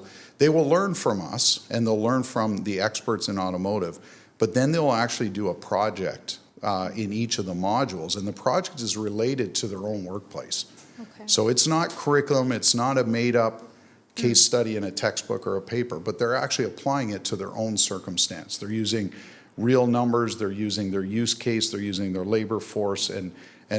So they will learn from us, and they'll learn from the experts in automotive, but then they'll actually do a project in each of the modules, and the project is related to their own workplace. Okay. So it's not curriculum, it's not a made-up case study in a textbook or a paper, but they're actually applying it to their own circumstance. They're using real numbers, they're using their use case, they're using their labor force, and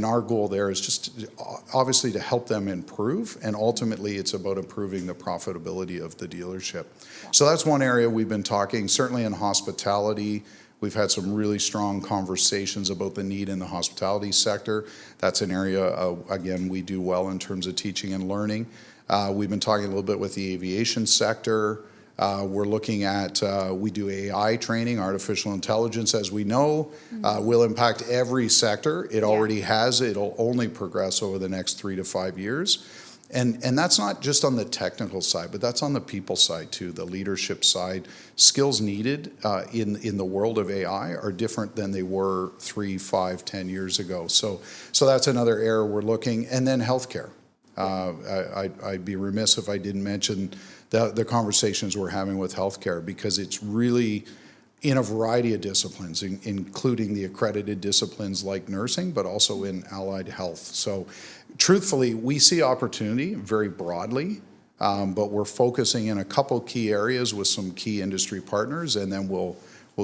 our goal there is just obviously to help them improve, and ultimately it's about improving the profitability of the dealership. So that's one area we've been talking. Certainly in hospitality, we've had some really strong conversations about the need in the hospitality sector. That's an area, again, we do well in terms of teaching and learning. We've been talking a little bit with the aviation sector. We're looking at, we do AI training, artificial intelligence, as we know, will impact every sector. It already has. It'll only progress over the next 3 to 5 years. And that's not just on the technical side, but that's on the people side too, the leadership side. Skills needed in the world of AI are different than they were 3, 5, 10 years ago. So that's another area we're looking. And then healthcare. I'd be remiss if I didn't mention the conversations we're having with healthcare, because it's really in a variety of disciplines, including the accredited disciplines like nursing, but also in allied health. So truthfully, we see opportunity very broadly, but we're focusing in a couple key areas with some key industry partners, and then we'll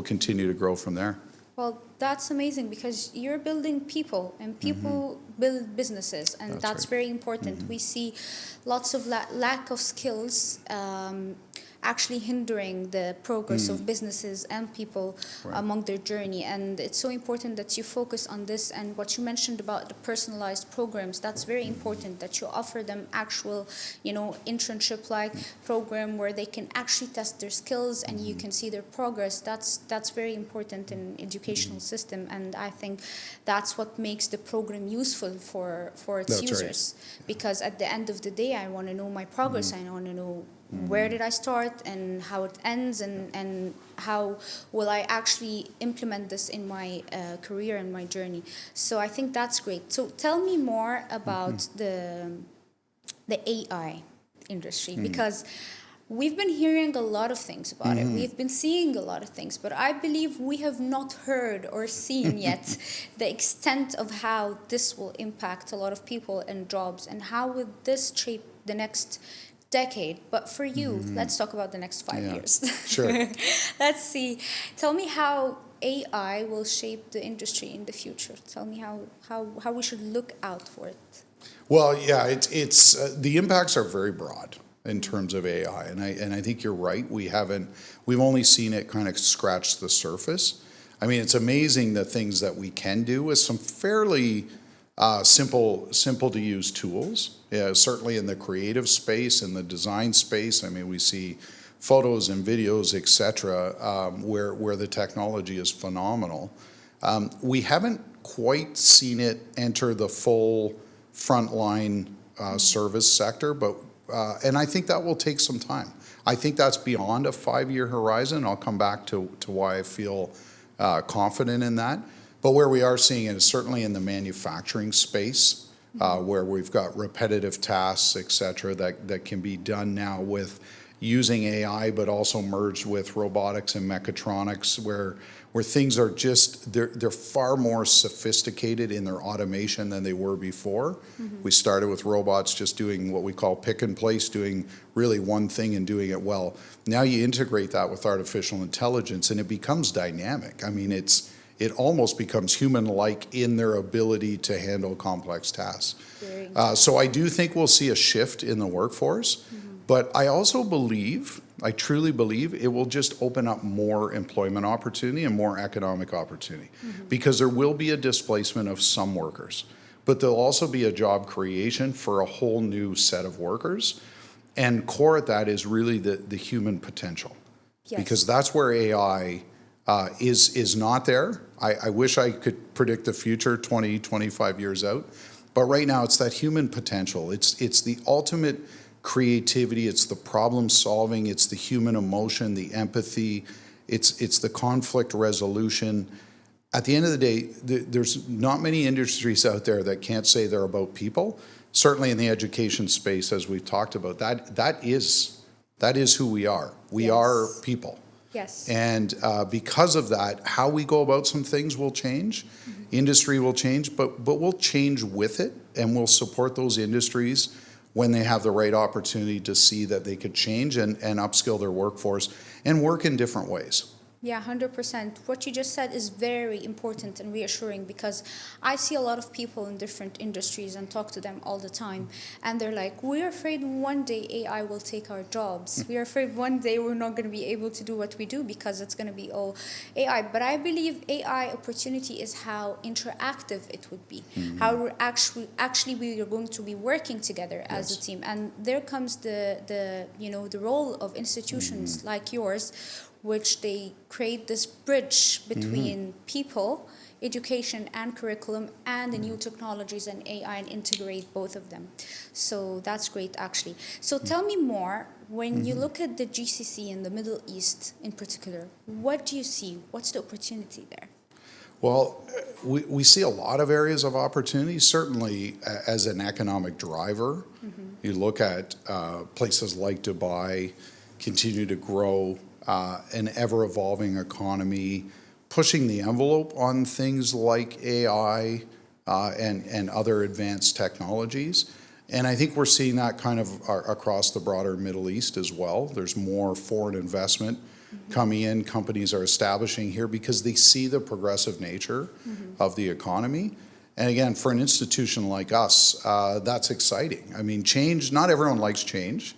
continue to grow from there. Well, that's amazing, because you're building people, and people build businesses, and that's right. very important. We see lots of lack of skills actually hindering the progress of businesses and people among their journey. And it's so important that you focus on this, and what you mentioned about the personalized programs, that's very important, that you offer them actual, internship-like program where they can actually test their skills and you can see their progress. That's very important in educational system, and I think that's what makes the program useful for its users. Because at the end of the day, I want to know my progress. I want to know where did I start and how it ends, and how will I actually implement this in my career and my journey. So I think that's great. So tell me more about the AI industry, because we've been hearing a lot of things about it. We've been seeing a lot of things, but I believe we have not heard or seen yet the extent of how this will impact a lot of people and jobs, and how will this shape the next decade. But for you, let's talk about the next 5 years. Sure. Let's see. Tell me how AI will shape the industry in the future. Tell me how we should look out for it. Well, yeah, it's the impacts are very broad in terms of AI, and I think you're right. We've only seen it kind of scratch the surface. I mean, it's amazing the things that we can do with some fairly simple to use tools. Yeah, certainly in the creative space, in the design space. I mean, we see photos and videos, etc., where the technology is phenomenal. We haven't quite seen it enter the full frontline service sector, but and I think that will take some time. I think that's beyond a 5-year horizon. I'll come back to why I feel confident in that. But where we are seeing it is certainly in the manufacturing space, where we've got repetitive tasks, et cetera, that can be done now with using AI, but also merged with robotics and mechatronics, where things are just, they're far more sophisticated in their automation than they were before. We started with robots just doing what we call pick and place, doing really one thing and doing it well. Now you integrate that with artificial intelligence and it becomes dynamic. I mean, it almost becomes human-like in their ability to handle complex tasks. So I do think we'll see a shift in the workforce, but I also believe, I truly believe, it will just open up more employment opportunity and more economic opportunity, because there will be a displacement of some workers, but there'll also be a job creation for a whole new set of workers. And core at that is really the human potential, because that's where AI is not there. I wish I could predict the future 20, 25 years out. But right now, it's that human potential. It's the ultimate creativity. It's the problem solving. It's the human emotion, the empathy. It's the conflict resolution. At the end of the day, there's not many industries out there that can't say they're about people. Certainly in the education space, as we've talked about, that is That is who we are. We Yes. are people. Yes. And because of that, how we go about some things will change. Industry will change, but we'll change with it, and we'll support those industries when they have the right opportunity to see that they could change and upskill their workforce and work in different ways. Yeah, 100%. What you just said is very important and reassuring, because I see a lot of people in different industries and talk to them all the time. And they're like, we're afraid one day AI will take our jobs. We're afraid one day we're not going to be able to do what we do because it's going to be all AI. But I believe AI opportunity is how interactive it would be, how we're actually we are going to be working together as a team. And there comes the role of institutions like yours, which they create this bridge between people, education and curriculum, and the new technologies and AI, and integrate both of them. So that's great, actually. So tell me more, when you look at the GCC in the Middle East in particular, what do you see? What's the opportunity there? Well, we see a lot of areas of opportunity, certainly as an economic driver. You look at places like Dubai continue to grow, an ever-evolving economy, pushing the envelope on things like AI and other advanced technologies. And I think we're seeing that kind of across the broader Middle East as well. There's more foreign investment coming in. Companies are establishing here because they see the progressive nature of the economy. And again, for an institution like us, that's exciting. I mean, change, not everyone likes change.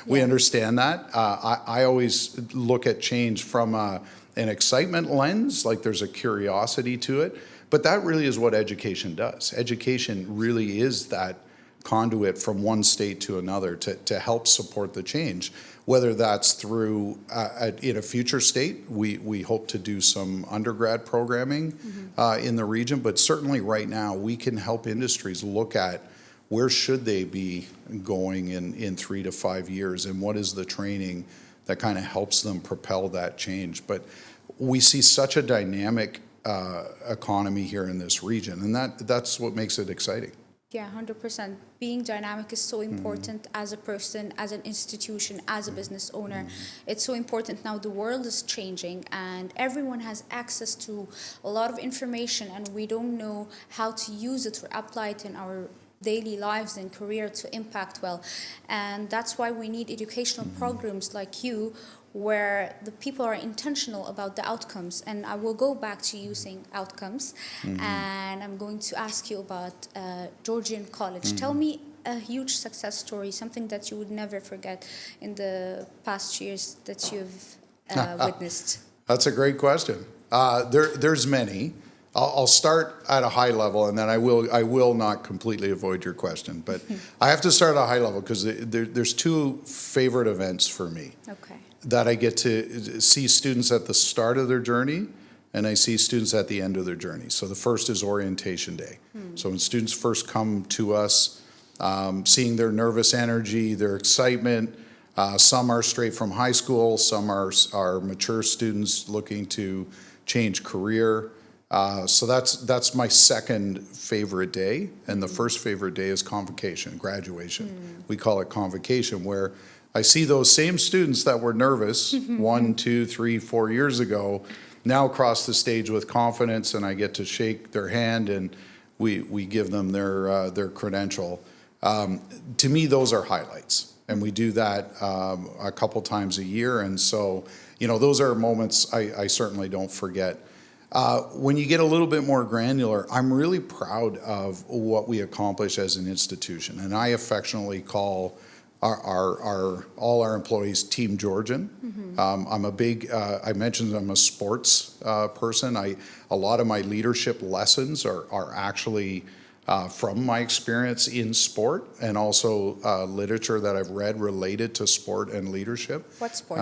We understand that. I always look at change from an excitement lens, like there's a curiosity to it. But that really is what education does. Education really is that conduit from one state to another to help support the change. Whether that's through, in a future state, we hope to do some undergrad programming in the region, but certainly right now we can help industries look at where should they be going in 3 to 5 years, and what is the training that kind of helps them propel that change. But we see such a dynamic economy here in this region, and that's what makes it exciting. Yeah, 100%. Being dynamic is so important as a person, as an institution, as a business owner. It's so important. Now the world is changing and everyone has access to a lot of information, and we don't know how to use it or apply it in our daily lives and career to impact well. And that's why we need educational programs like you, where the people are intentional about the outcomes. And I will go back to you saying outcomes, and I'm going to ask you about Georgian College. Tell me a huge success story, something that you would never forget in the past years that you've witnessed. That's a great question. There's many. I'll start at a high level, and then I will not completely avoid your question. But I have to start at a high level because there's two favorite events for me. Okay. That I get to see students at the start of their journey, and I see students at the end of their journey. So the first is orientation day. So when students first come to us, seeing their nervous energy, their excitement. Some are straight from high school, some are mature students looking to change career. So that's my second favorite day, and the first favorite day is convocation, graduation. We call it convocation, where I see those same students that were nervous 1, 2, 3, 4 years ago now cross the stage with confidence, and I get to shake their hand and we give them their credential. To me, those are highlights, and we do that a couple times a year, and so those are moments I certainly don't forget. When you get a little bit more granular, I'm really proud of what we accomplish as an institution, and I affectionately call all our employees Team Georgian. I'm a big, I mentioned I'm a sports person. A lot of my leadership lessons are actually from my experience in sport, and also literature that I've read related to sport and leadership. What sport?